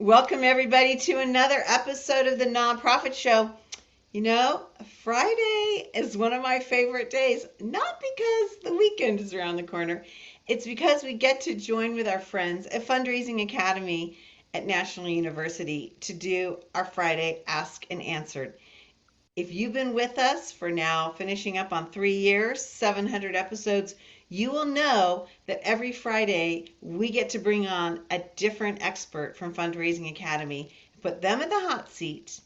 Welcome, everybody, to another episode of the Nonprofit Show. You know, Friday is one of my favorite days, not because the weekend is around the corner. It's because we get to join with our friends at Fundraising Academy at National University to do our Friday Ask and Answered. If you've been with us for now finishing up on 3 years, 700 episodes, you will know that every Friday we get to bring on a different expert from Fundraising Academy, put them in the hot seat,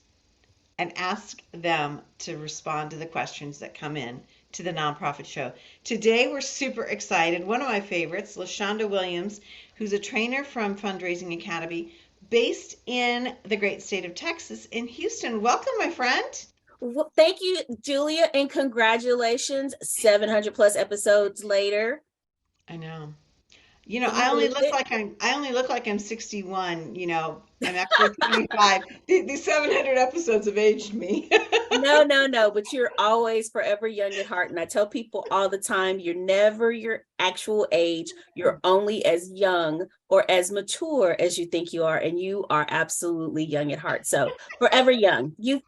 and ask them to respond to the questions that come in to the Nonprofit Show. Today we're super excited. One of my favorites, LaShonda Williams, who's a trainer from Fundraising Academy based in the great state of Texas in Houston. Welcome, my friend. Well, thank you, Julia, and congratulations. 700 plus episodes later. I know. Can you I only believe look it? like I'm 61. I'm actually 25. These 700 episodes have aged me. No, but you're always forever young at heart. And I tell people all the time, you're never your actual age. You're only as young or as mature as you think you are. And you are absolutely young at heart. So forever young. You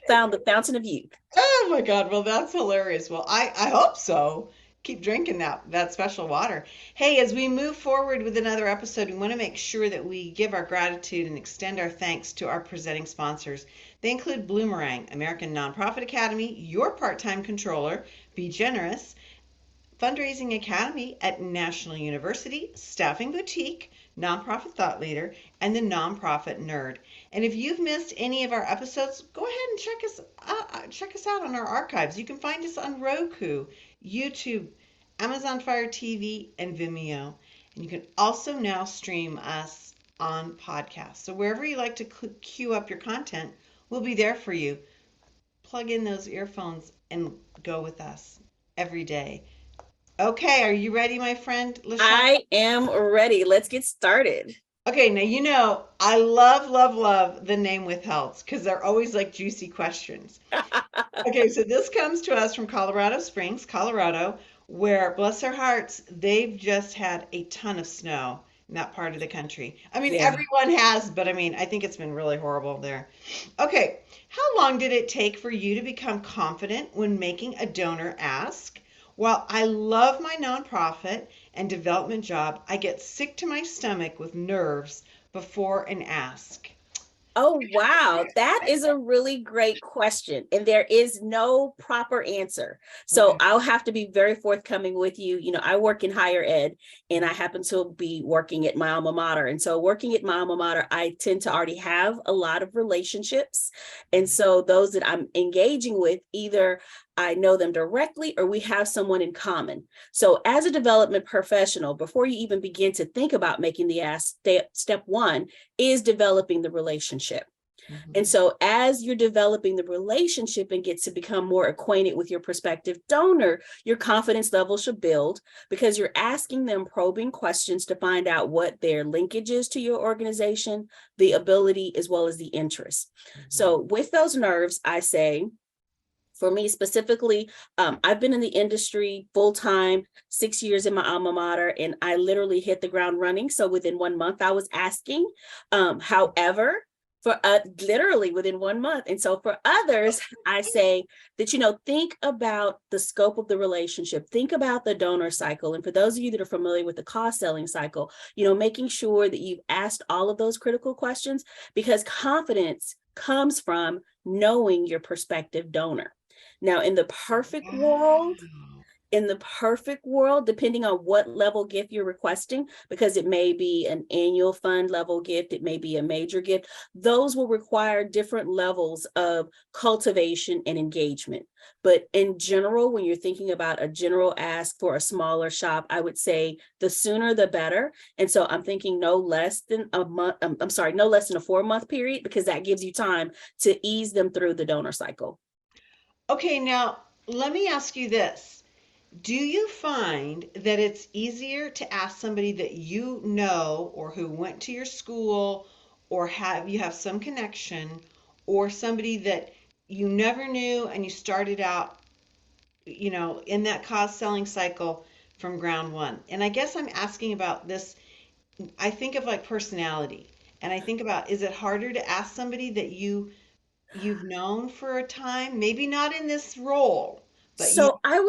found the fountain of youth. Oh my God. Well, that's hilarious. Well, I hope so. Keep drinking that special water. Hey, as we move forward with another episode, we want to make sure that we give our gratitude and extend our thanks to our presenting sponsors. They include Bloomerang, American Nonprofit Academy, Your Part-Time Controller, Be Generous, Fundraising Academy at National University, Staffing Boutique, Nonprofit Thought Leader, and the Nonprofit Nerd. And if you've missed any of our episodes, go ahead and check us out on our archives. You can find us on Roku, YouTube, Amazon Fire TV, and Vimeo. And you can also now stream us on podcasts. So wherever you like to queue up your content, we'll be there for you. Plug in those earphones and go with us every day. Okay, are you ready, my friend, LaShawn? I am ready. Let's get started. Okay, now I love the name withhelds because they're always like juicy questions. Okay, so this comes to us from Colorado Springs, Colorado, where, bless their hearts, they've just had a ton of snow in that part of the country. I mean, Yeah. everyone has, but I think it's been really horrible there. Okay, how long did it take for you to become confident when making a donor ask? While I love my nonprofit and development job, I get sick to my stomach with nerves before an ask. Oh, wow. That is a really great question. And there is no proper answer. So Okay. I'll have to be very forthcoming with you. I work in higher ed and I happen to be working at my alma mater. And so working at my alma mater, I tend to already have a lot of relationships. And so those that I'm engaging with, either I know them directly or we have someone in common. So as a development professional, before you even begin to think about making the ask, step one is developing the relationship. And Mhm. so as you're developing the relationship and get to become more acquainted with your prospective donor, your confidence level should build because you're asking them probing questions to find out what their linkage is to your organization, the ability, as well as the interest. Mhm. So with those nerves, I say, for me specifically, I've been in the industry full time, 6 years in my alma mater, and I literally hit the ground running. So within 1 month, I was asking. However, for literally within 1 month. And so for others, I say that, think about the scope of the relationship, think about the donor cycle. And for those of you that are familiar with the cost selling cycle, making sure that you've asked all of those critical questions because confidence comes from knowing your prospective donor. Now, Wow. in the perfect world, depending on what level gift you're requesting, because it may be an annual fund level gift, it may be a major gift, those will require different levels of cultivation and engagement. But in general, when you're thinking about a general ask for a smaller shop, I would say the sooner the better. And so I'm thinking no less than a month, no less than a 4 month period, because that gives you time to ease them through the donor cycle. Okay, now let me ask you this. Do you find that it's easier to ask somebody that you know or who went to your school or have some connection or somebody that you never knew and you started out, in that cause selling cycle from ground one? And I guess I'm asking about this. I think of like personality. And I think about, is it harder to ask somebody that you've known for a time, maybe not in this role, but you. So I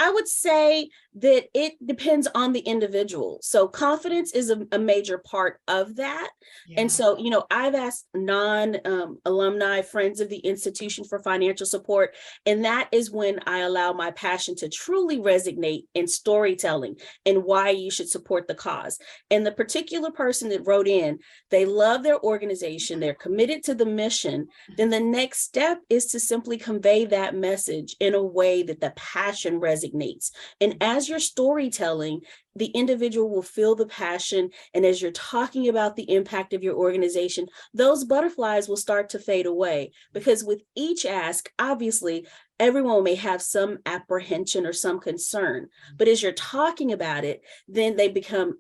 would say that it depends on the individual. So confidence is a major part of that. And Yeah. so, I've asked non-alumni friends of the institution for financial support, and that is when I allow my passion to truly resonate in storytelling and why you should support the cause. And the particular person that wrote in, they love their organization, they're committed to the mission, then the next step is to simply convey that message in a way that the passion resonates. And as you're storytelling, the individual will feel the passion. And as you're talking about the impact of your organization, those butterflies will start to fade away. Because with each ask, obviously, everyone may have some apprehension or some concern. But as you're talking about it, then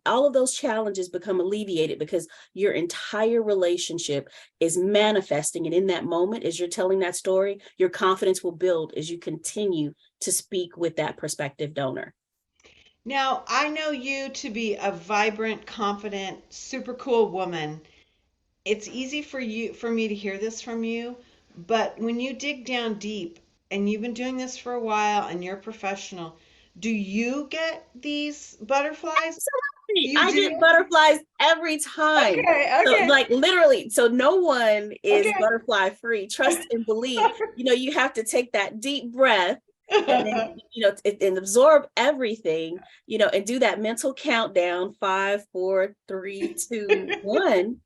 all of those challenges become alleviated because your entire relationship is manifesting. And in that moment, as you're telling that story, your confidence will build as you continue to speak with that prospective donor. Now, I know you to be a vibrant, confident, super cool woman. It's easy for me to hear this from you, but when you dig down deep and you've been doing this for a while and you're a professional, do you get these butterflies? Absolutely. You I do? get butterflies every time. Okay, So okay, like literally, so no one is okay. butterfly free. Trust and believe. You have to take that deep breath and then and absorb everything, and do that mental countdown, 5 4 3 2 1,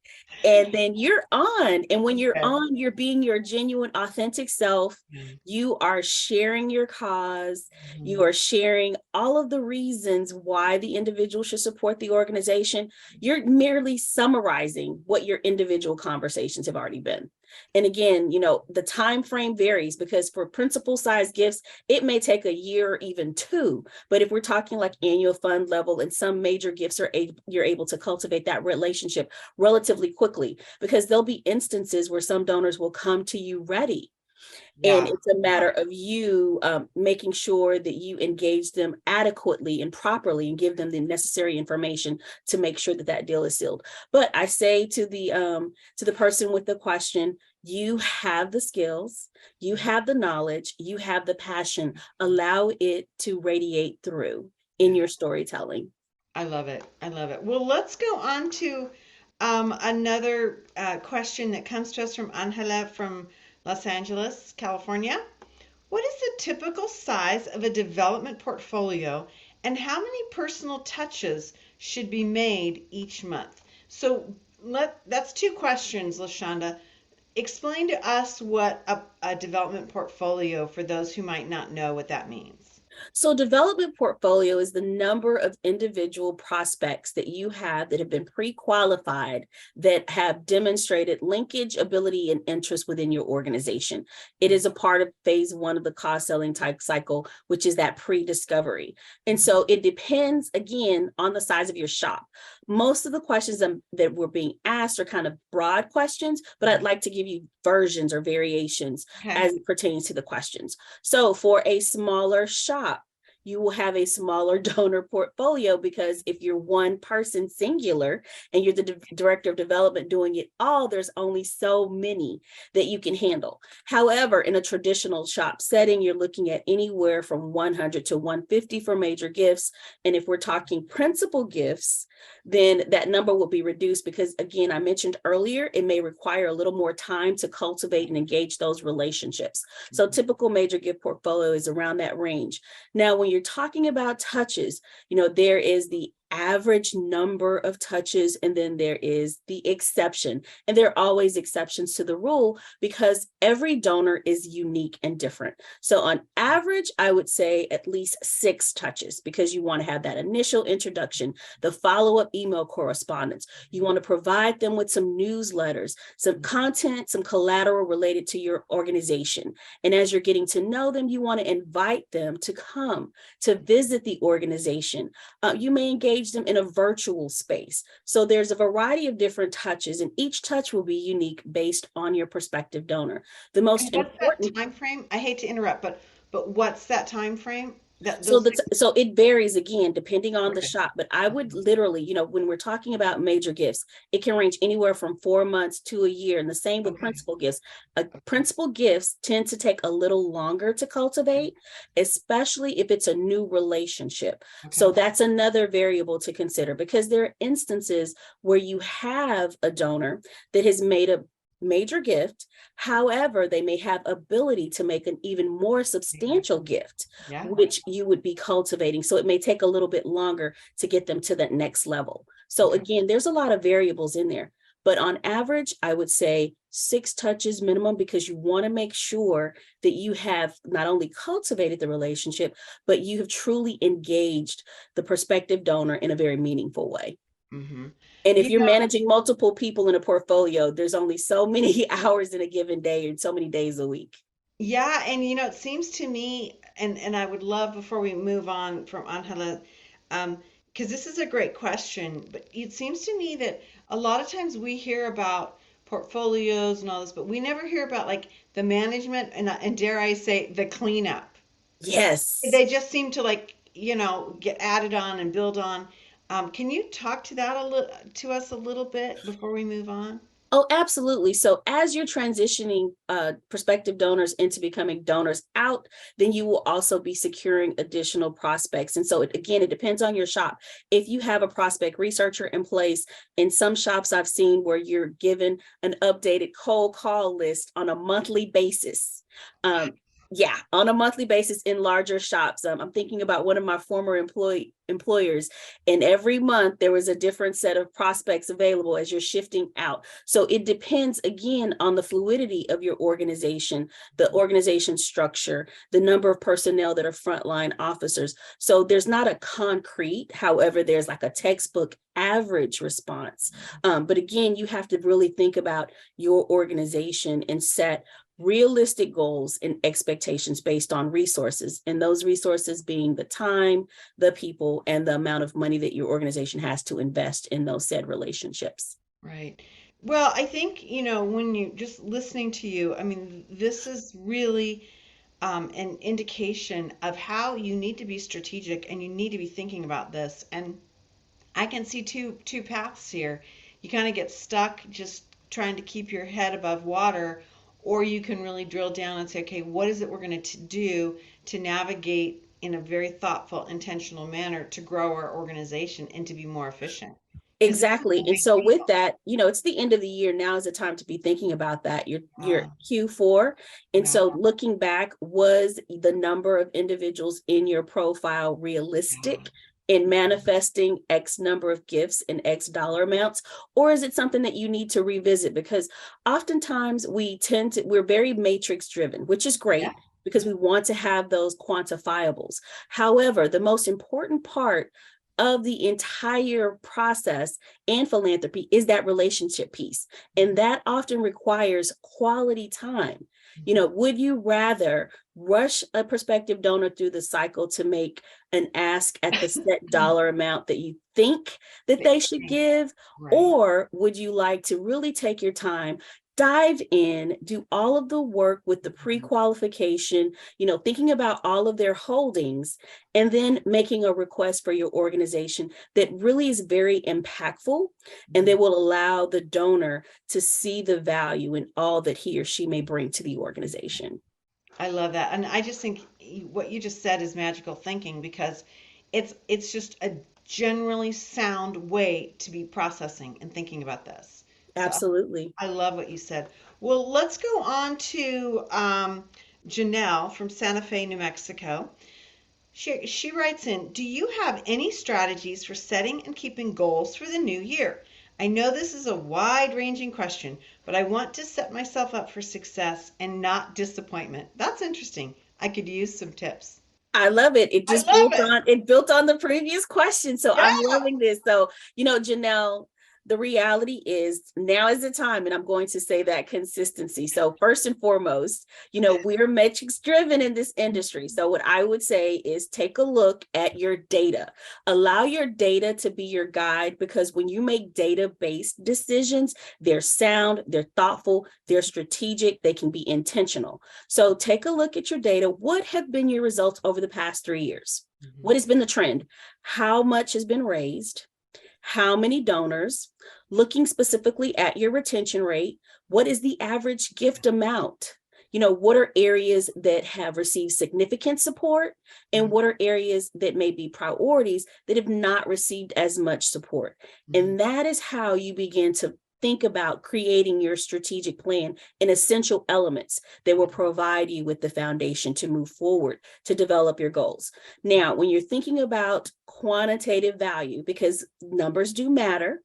and then you're on. And when you're Okay. on, you're being your genuine authentic self. You are sharing your cause. You Mhm. are sharing all of the reasons why the individual should support the organization. You're merely summarizing what your individual conversations have already been. And again, the time frame varies because for principal size gifts, it may take a year or even two. But if we're talking like annual fund level and some major gifts, you're able to cultivate that relationship relatively quickly, because there'll be instances where some donors will come to you ready. And Yeah. it's a Yeah. matter of you making sure that you engage them adequately and properly and give them the necessary information to make sure that that deal is sealed. But I say to the person with the question, you have the skills, you have the knowledge, you have the passion. Allow it to radiate through in Yeah. your storytelling. I love it. I love it. Well, let's go on to another question that comes to us from Angela from Los Angeles, California. What is the typical size of a development portfolio, and how many personal touches should be made each month? So that's two questions, LaShonda. Explain to us what a development portfolio, for those who might not know what that means. So development portfolio is the number of individual prospects that you have that have been pre-qualified, that have demonstrated linkage, ability, and interest within your organization. It is a part of phase one of the cost selling type cycle, which is that pre-discovery. And so it depends, again, on the size of your shop. Most of the questions that were being asked are kind of broad questions, but I'd like to give you versions or variations Okay. as it pertains to the questions. So for a smaller shop, you will have a smaller donor portfolio, because if you're one person singular and you're the director of development doing it all, there's only so many that you can handle. However, in a traditional shop setting, you're looking at anywhere from 100 to 150 for major gifts. And if we're talking principal gifts, then that number will be reduced because, again, I mentioned earlier, it may require a little more time to cultivate and engage those relationships. So typical major gift portfolio is around that range. Now, when you're talking about touches, there is the average number of touches, and then there is the exception. And there are always exceptions to the rule because every donor is unique and different. So on average, I would say at least 6 touches, because you want to have that initial introduction, the follow-up email correspondence. You want to provide them with some newsletters, some content, some collateral related to your organization. And as you're getting to know them, you want to invite them to come to visit the organization. You may engage them in a virtual space. So there's a variety of different touches, and each touch will be unique based on your prospective donor. The And most what's that important time frame? I hate to interrupt, but what's that time frame? Those things. So it varies again, depending on the Okay. shop, but I would literally, when we're talking about major gifts, it can range anywhere from 4 months to a year. And the same with Okay. principal gifts. Okay. Principal gifts tend to take a little longer to cultivate, especially if it's a new relationship. So Okay. that's another variable to consider, because there are instances where you have a donor that has made a major gift. However, they may have ability to make an even more substantial gift, Yeah. which you would be cultivating. So it may take a little bit longer to get them to that next level. So Okay. again, there's a lot of variables in there. But on average, I would say 6 touches minimum, because you want to make sure that you have not only cultivated the relationship, but you have truly engaged the prospective donor in a very meaningful way. Mm-hmm. And if You you're know, managing multiple people in a portfolio, there's only so many hours in a given day and so many days a week. yeah, and it seems to me, and I would love before we move on from Angela, because this is a great question, but it seems to me that a lot of times we hear about portfolios and all this, but we never hear about like the management and dare I say the cleanup. Yes. They just seem to like, get added on and build on. Can you talk to that a little to us a little bit before we move on? Oh, absolutely. So as you're transitioning prospective donors into becoming donors out, then you will also be securing additional prospects. And so again, it depends on your shop. If you have a prospect researcher in place, in some shops I've seen where you're given an updated cold call list on a monthly basis. Um, yeah, on a monthly basis in larger shops. I'm thinking about one of my former employers, and every month there was a different set of prospects available as you're shifting out. So it depends again on the fluidity of your organization, the organization structure, the number of personnel that are frontline officers. So there's not a concrete, however, there's like a textbook average response. But again, you have to really think about your organization and set realistic goals and expectations based on resources, and those resources being the time, the people, and the amount of money that your organization has to invest in those said relationships. Right. Well, I think, when you just listening to you, I mean, this is really an indication of how you need to be strategic and you need to be thinking about this. And I can see two paths here. You kind of get stuck just trying to keep your head above water, or you can really drill down and say, okay, what is it we're going to do to navigate in a very thoughtful, intentional manner to grow our organization and to be more efficient? Because this is a Exactly. And big so with deal. that, it's the end of the year. Now is the time to be thinking about that. Your Uh, Q4. And yeah, so looking back, was the number of individuals in your profile yeah. realistic in manifesting X number of gifts and X dollar amounts? Or is it something that you need to revisit? Because oftentimes we're very matrix driven, which is Yeah. great because we want to have those quantifiables. However, the most important part of the entire process and philanthropy is that relationship piece. And that often requires quality time. Would you rather rush a prospective donor through the cycle to make an ask at the set dollar amount that you think that they should give? Right. Or would you like to really take your time, dive in, do all of the work with the pre-qualification, thinking about all of their holdings, and then making a request for your organization that really is very impactful and that will allow the donor to see the value in all that he or she may bring to the organization. I love that. And I just think what you just said is magical thinking because it's just a generally sound way to be processing and thinking about this. So Absolutely. I love what you said. Well, let's go on to Janelle from Santa Fe, New Mexico. She writes in, do you have any strategies for setting and keeping goals for the new year? I know this is a wide-ranging question, but I want to set myself up for success and not disappointment. That's interesting. I could use some tips. I love it. It I just love built it. on the previous question. So Yeah. I'm loving this. So, Janelle, the reality is now is the time, and I'm going to say that consistency. So first and foremost, we're metrics driven in this industry. So what I would say is take a look at your data. Allow your data to be your guide, because when you make data-based decisions, they're sound, they're thoughtful, they're strategic, they can be intentional. So take a look at your data. What have been your results over the past 3 years? What has been the trend? How much has been raised? How many donors? Looking specifically at your retention rate, what is the average gift amount? What are areas that have received significant support, and what are areas that may be priorities that have not received as much support? And that is how you begin to think about creating your strategic plan and essential elements that will provide you with the foundation to move forward to develop your goals. Now, when you're thinking about quantitative value, because numbers do matter,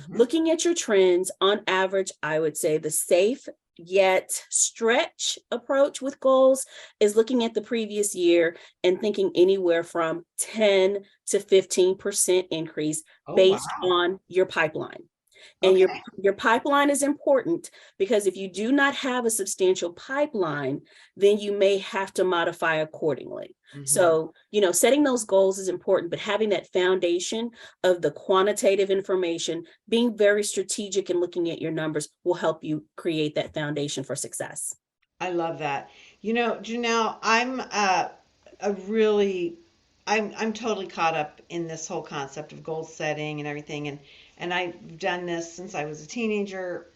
looking at your trends on average, I would say the safe yet stretch approach with goals is looking at the previous year and thinking anywhere from 10 to 15% increase based on your pipeline. And your pipeline is important, because if you do not have a substantial pipeline, then you may have to modify accordingly. So, setting those goals is important, but having that foundation of the quantitative information, being very strategic and looking at your numbers will help you create that foundation for success. I love that. Janelle, I'm totally caught up in this whole concept of goal setting and everything, and I've done this since I was a teenager,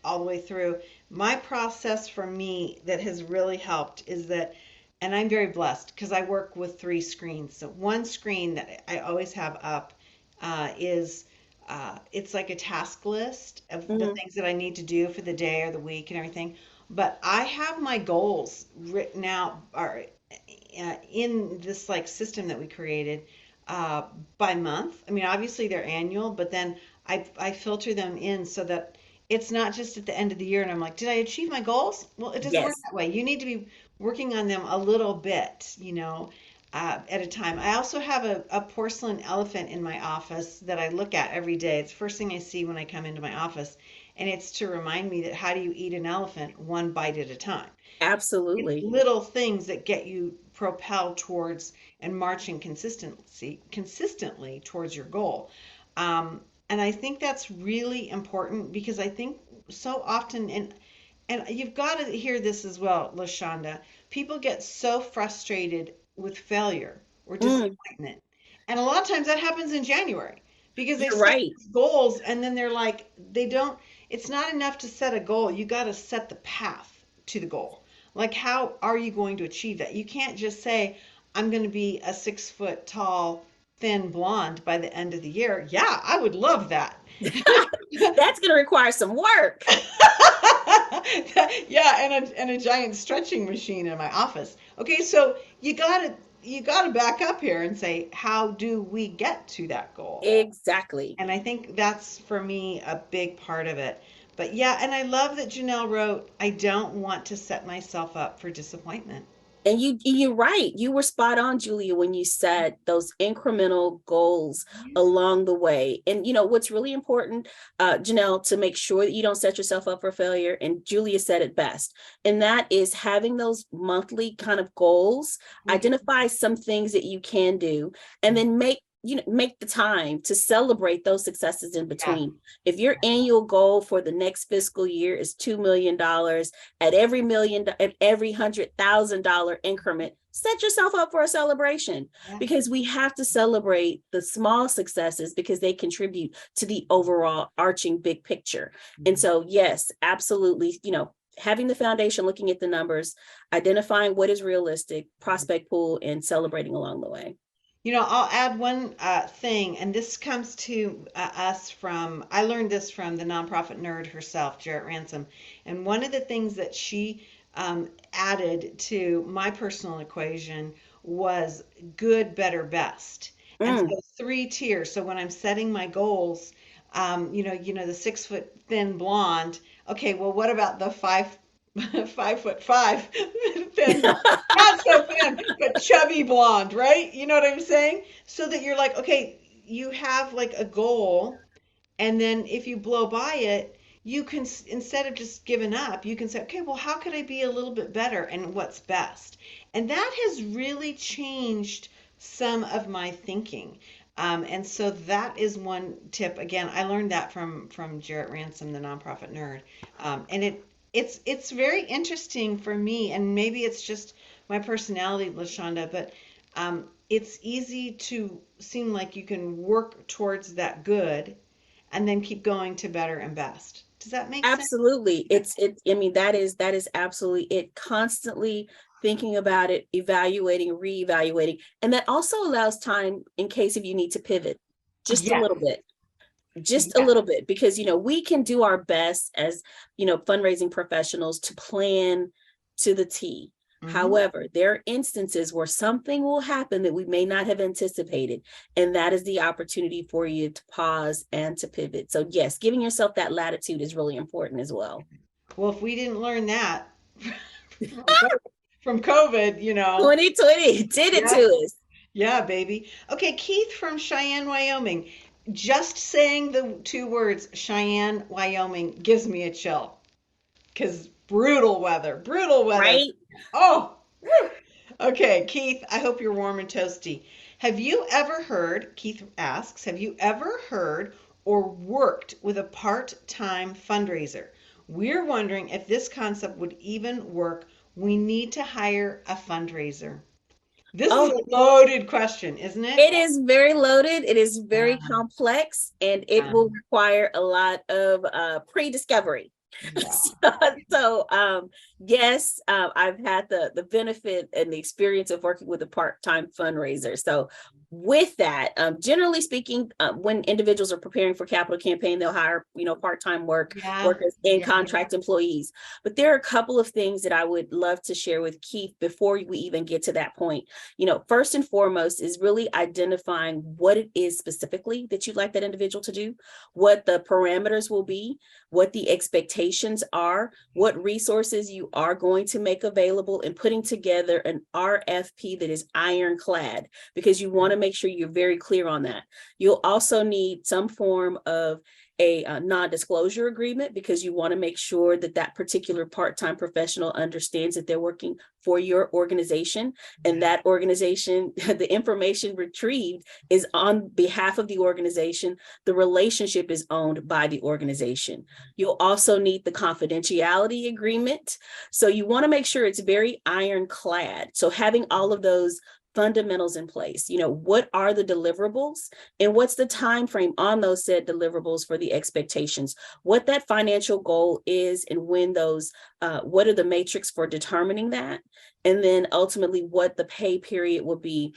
all the way through. My process for me that has really helped is that, and I'm very blessed because I work with 3 screens. So one screen that I always have up is it's like a task list of the things that I need to do for the day or the week and everything. But I have my goals written out or in this like system that we created by month. I mean, obviously they're annual, but then I filter them in so that it's not just at the end of the year and I'm like, did I achieve my goals? Well, it doesn't work Yes. that way. You need to be working on them a little bit, at a time. I also have a porcelain elephant in my office that I look at every day. It's the first thing I see when I come into my office. And it's to remind me that how do you eat an elephant? One bite at a time. It's Absolutely. little things that get you propelled towards and marching consistently towards your goal. And I think that's really important because I think so often, and you've got to hear this as well, LaShonda, people get so frustrated with failure or Mm, disappointment. And a lot of times that happens in January because they you're set right. these goals and then they're like, they don't, it's not enough to set a goal. You got to set the path to the goal. Like, how are you going to achieve that? You can't just say, I'm going to be a 6 foot tall, thin blonde by the end of the year. Yeah, I would love that. That's going to require some work. Yeah, and a giant stretching machine in my office. Okay, so you gotta back up here and say, how do we get to that goal? Exactly. And I think that's for me a big part of it. But yeah, and I love that Janelle wrote, I don't want to set myself up for disappointment. And you're right. You were spot on, Julia, when you said those incremental goals along the way. And what's really important, Janelle, to make sure that you don't set yourself up for failure. And Julia said it best, and that is having those monthly kind of goals. Identify some things that you can do, and then make the time to celebrate those successes in Yeah. between. If your annual goal for the next fiscal year is $2 million, at every $100,000 increment, set yourself up for a celebration, Yeah. because we have to celebrate the small successes because they contribute to the overall arching big picture. And so, yes, absolutely, having the foundation, looking at the numbers, identifying what is realistic, prospect pool, and celebrating along the way. I'll add one thing, and this comes to I learned this from the nonprofit nerd herself, Jarrett Ransom. And one of the things that she added to my personal equation was good, better, best. And Mm. so 3 tiers. So when I'm setting my goals, the 6 foot thin blonde. Okay, well, what about the 5'5" thin, not so thin, but chubby blonde, right? You know what I'm saying? So that you're like, okay, you have like a goal And then if you blow by it, you can, instead of just giving up, you can say, okay, well, how could I be a little bit better and what's best? And that has really changed some of my thinking. And so that is one tip. Again, I learned that from Jarrett Ransom, the nonprofit nerd. And it's very interesting for me, and maybe it's just my personality, LaShonda, but it's easy to seem like you can work towards that good and then keep going to better and best. Does that make sense? Absolutely. I mean, that is absolutely it. Constantly thinking about it, evaluating, reevaluating. And that also allows time in case if you need to pivot just a Yes. little bit. Just a Yes. little bit, because we can do our best as fundraising professionals to plan to the T. Hmm. However, there are instances where something will happen that we may not have anticipated, and that is the opportunity for you to pause and to pivot. So yes, giving yourself that latitude is really important as well. Well, if we didn't learn that from COVID, from COVID, 2020 did it yeah, to us. yeah, baby. Okay, Keith from Cheyenne, Wyoming. Just saying the two words Cheyenne, Wyoming gives me a chill because brutal weather, brutal weather. Right? Oh, whew. Okay, Keith, I hope you're warm and toasty. Have you ever heard, Keith asks, have you ever heard or worked with a part-time fundraiser? We're wondering if this concept would even work. We need to hire a fundraiser. This is Oh, a loaded question, isn't it? it is very loaded. It is Yeah, very complex, and it yeah, will require a lot of pre-discovery. yeah. So yes, I've had the benefit and the experience of working with a part-time fundraiser. So with that, generally speaking, when individuals are preparing for capital campaign, they'll hire part-time Yeah, workers and yeah. contract employees. But there are a couple of things that I would love to share with Keith before we even get to that point. First and foremost is really identifying what it is specifically that you'd like that individual to do, what the parameters will be, what the expectations are, what resources you are going to make available, and putting together an RFP that is ironclad, because you want to make sure you're very clear on that. You'll also need some form of a non-disclosure agreement, because you want to make sure that that particular part-time professional understands that they're working for your organization, and that organization, the information retrieved is on behalf of the organization. The relationship is owned by the organization. You'll also need the confidentiality agreement. So you want to make sure it's very ironclad. So having all of those fundamentals in place. What are the deliverables, and what's the time frame on those said deliverables for the expectations, what that financial goal is, and when those what are the matrix for determining that, and then ultimately what the pay period will be.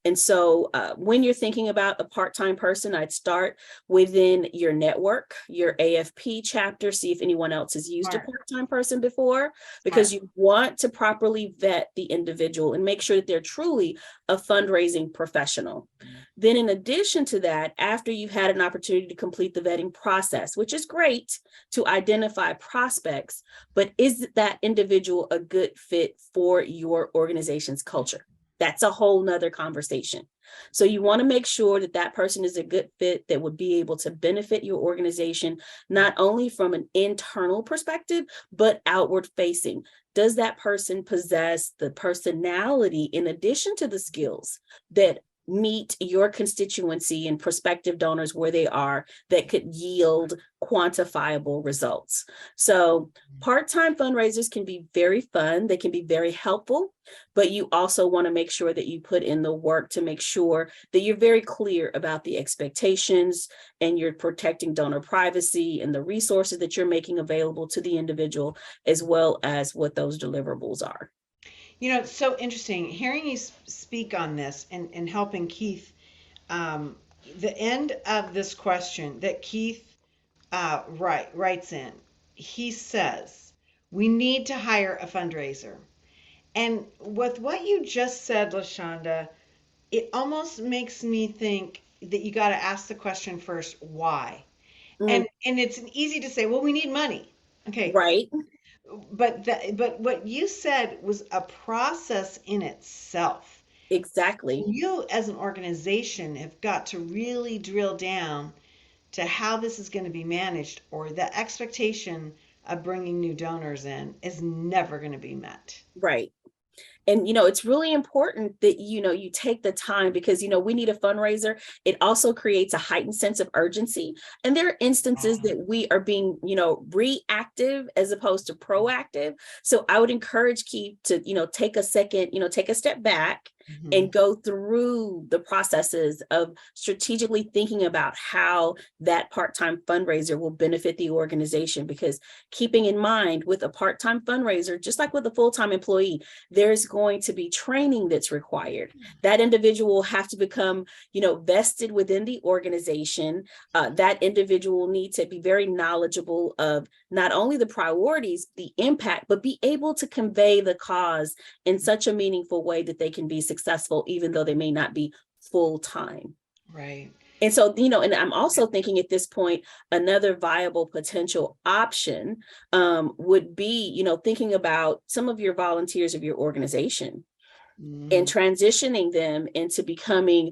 And so when you're thinking about a part-time person, I'd start within your network, your AFP chapter, see if anyone else has used a Smart, part-time person before, smart. because you want to properly vet the individual and make sure that they're truly a fundraising professional. Then in addition to that, after you've had an opportunity to complete the vetting process, which is great to identify prospects, but is that individual a good fit for your organization's culture? That's a whole nother conversation. So you want to make sure that that person is a good fit that would be able to benefit your organization, not only from an internal perspective, but outward facing. Does that person possess the personality in addition to the skills that meet your constituency and prospective donors where they are, that could yield quantifiable results? So part-time fundraisers can be very fun. They can be very helpful, but you also want to make sure that you put in the work to make sure that you're very clear about the expectations, and you're protecting donor privacy and the resources that you're making available to the individual, as well as what those deliverables are. It's so interesting hearing you speak on this and helping Keith. Um, the end of this question that Keith writes in, he says, we need to hire a fundraiser. And with what you just said, LaShonda, it almost makes me think that you got to ask the question first, why? Mm, And it's easy to say, well, we need money. Okay, right, but what you said was a process in itself. exactly. You as an organization have got to really drill down. to how this is going to be managed, or the expectation of bringing new donors in is never going to be met. Right. And it's really important that you take the time, because we need a fundraiser. It also creates a heightened sense of urgency, and there are instances that we are being reactive as opposed to proactive. So I would encourage Keith to take a second, take a step back and go through the processes of strategically thinking about how that part-time fundraiser will benefit the organization. Because keeping in mind, with a part-time fundraiser, just like with a full-time employee, there's going to be training that's required. That individual will have to become, vested within the organization. That individual will need to be very knowledgeable of not only the priorities, the impact, but be able to convey the cause in such a meaningful way that they can be successful, even though they may not be full-time. Right. And so, and I'm also thinking at this point, another viable potential option would be, thinking about some of your volunteers of your organization and transitioning them into becoming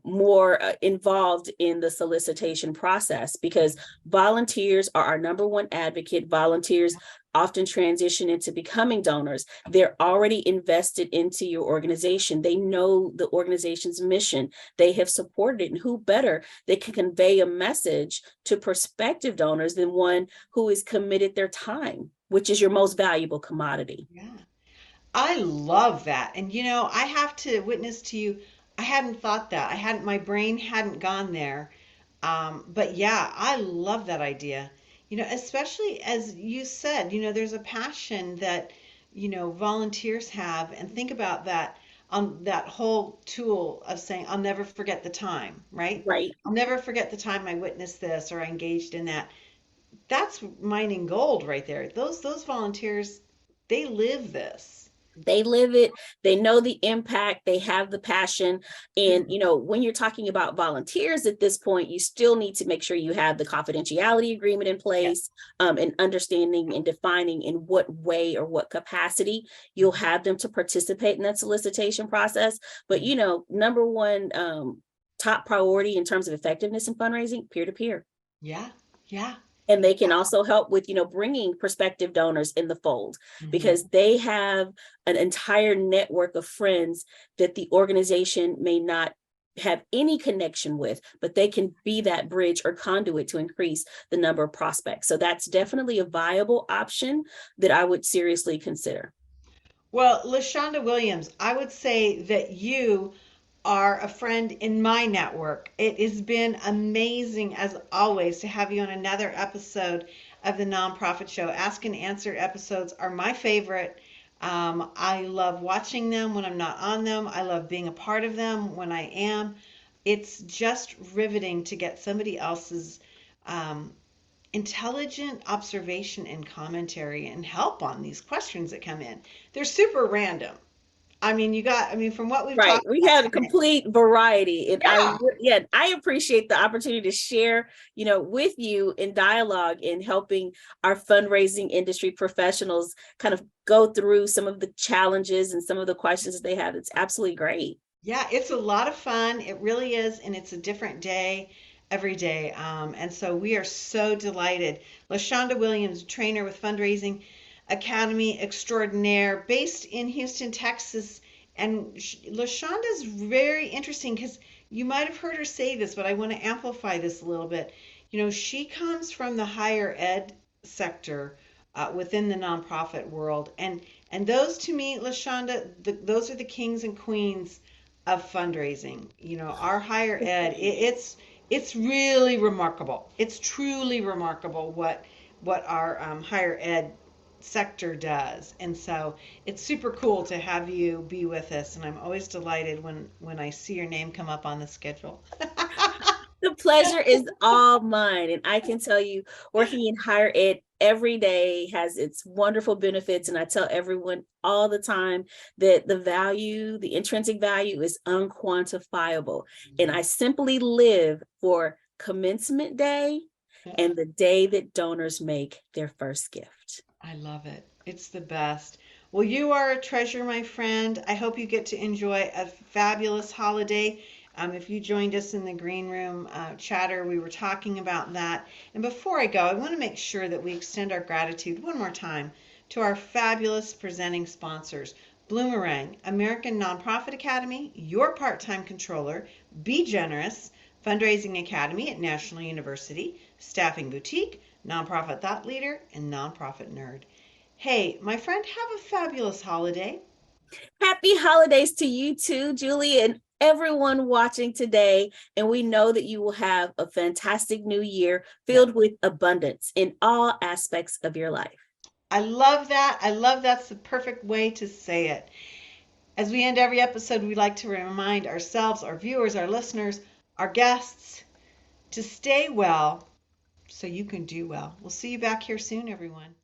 more involved in the solicitation process, because volunteers are our number one advocate. Volunteers often transition into becoming donors. They're already invested into your organization. They know the organization's mission. They have supported it. And who better that can convey a message to prospective donors than one who is committed their time, which is your most valuable commodity. Yeah. I love that. And I have to witness to you, I hadn't thought that. My brain hadn't gone there. But yeah, I love that idea. Especially as you said, there's a passion that, volunteers have, and think about that on that whole tool of saying, I'll never forget the time, right? Right. I'll never forget the time I witnessed this or I engaged in that. That's mining gold right there. Those volunteers, they live this. They live it. They know the impact. They have the passion. And when you're talking about volunteers at this point, you still need to make sure you have the confidentiality agreement in Yeah. place, and understanding and defining in what way or what capacity you'll have them to participate in that solicitation process. But number one, top priority in terms of effectiveness in fundraising, peer-to-peer. Yeah. Yeah. And they can also help with bringing prospective donors in the fold, because they have an entire network of friends that the organization may not have any connection with, but they can be that bridge or conduit to increase the number of prospects. So that's definitely a viable option that I would seriously consider. Well, LaShonda Williams, I would say that you are a friend in my network. It has been amazing, as always, to have you on another episode of the Nonprofit Show. Ask and Answer episodes are my favorite. I love watching them when I'm not on them. I love being a part of them when I am. It's just riveting to get somebody else's um, intelligent observation and commentary and help on these questions that come in. They're super random. From what we've Right. talked We about have a today. complete variety. And Yeah. I appreciate the opportunity to share, with you in dialogue in helping our fundraising industry professionals kind of go through some of the challenges and some of the questions that they have. It's absolutely great. Yeah, it's a lot of fun. It really is. And it's a different day every day. And so we are so delighted. LaShonda Williams, trainer with Fundraising Academy Extraordinaire, based in Houston, Texas. And LaShonda's very interesting because you might have heard her say this, but I want to amplify this a little bit. She comes from the higher ed sector within the nonprofit world. And those to me, LaShonda, those are the kings and queens of fundraising. Our higher ed, it's really remarkable. It's truly remarkable what our higher ed sector does. And so it's super cool to have you be with us. And I'm always delighted when I see your name come up on the schedule. The pleasure is all mine. And I can tell you, working in higher ed every day has its wonderful benefits. And I tell everyone all the time that the intrinsic value is unquantifiable. And I simply live for commencement day and the day that donors make their first gift. I love it. It's the best. Well, you are a treasure, my friend. I hope you get to enjoy a fabulous holiday. If you joined us in the green room chatter, we were talking about that. And before I go, I want to make sure that we extend our gratitude one more time to our fabulous presenting sponsors. Bloomerang, American Nonprofit Academy, Your Part-Time Controller, Be Generous, Fundraising Academy at National University, Staffing Boutique, Nonprofit Thought Leader, and Nonprofit Nerd. Hey, my friend, have a fabulous holiday. Happy holidays to you too, Julie, and everyone watching today. And we know that you will have a fantastic new year filled with abundance in all aspects of your life. I love that. I love that's the perfect way to say it. As we end every episode, we like to remind ourselves, our viewers, our listeners, our guests to stay well so you can do well. We'll see you back here soon, everyone.